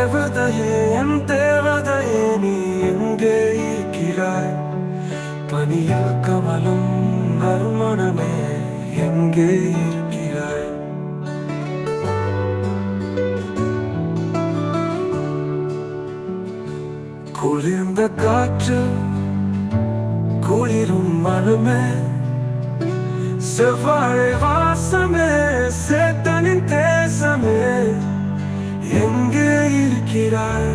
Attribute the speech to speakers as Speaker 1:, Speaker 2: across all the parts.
Speaker 1: தேவதையே, என் தேவதையே, நீ எங்கே இருக்கிறாய்? பனியில் கமலும் நறுமணமே, எங்கே இருக்கிறாய்? குளிர்ந்த காற்று, குளிரும் மனமே, செவ்வாழை வாசமே, சேத்தனின் தேசமே, எங்கே இருக்கிறாய்?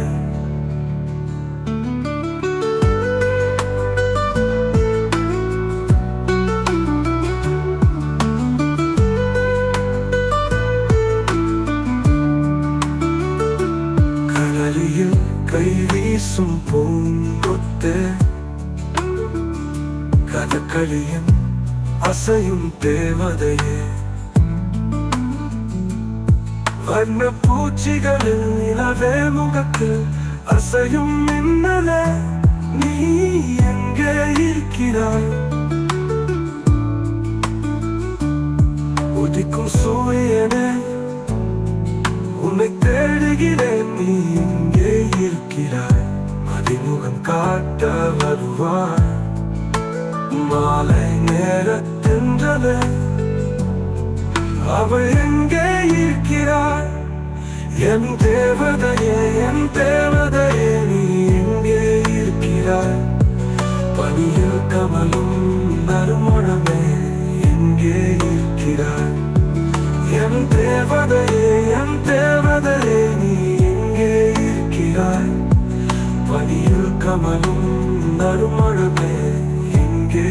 Speaker 1: கடலில் கை வீசும் பூங்கொத்தே, கதகளியின் அசையும் தேவதையே, வண்ண பூச்சிகளில் நிலவே முகத்தில் அசையும் மின்னலே, நீ எங்கே இருக்கிறாய்? உதிக்கும் சூரியனே, உன்னை தேடுகிறேன், நீ எங்கே இருக்கிறாய்? மதிமுகம் காட்ட வருவாய், மாலை நேரத்தென்றலே, அவள் எங்கே இருக்கிறாய்? என் தேவதையே, என் தேவதையே, நீ எங்கே இருக்கிறாய்? பனியில் கமலும் நறுமணமே, எங்கே இருக்கிறாய்? என் தேவதையே, என் தேவதையே, நீ எங்கே இருக்கிறாய்? பனியில் கமலும் நறுமணமே, எங்கே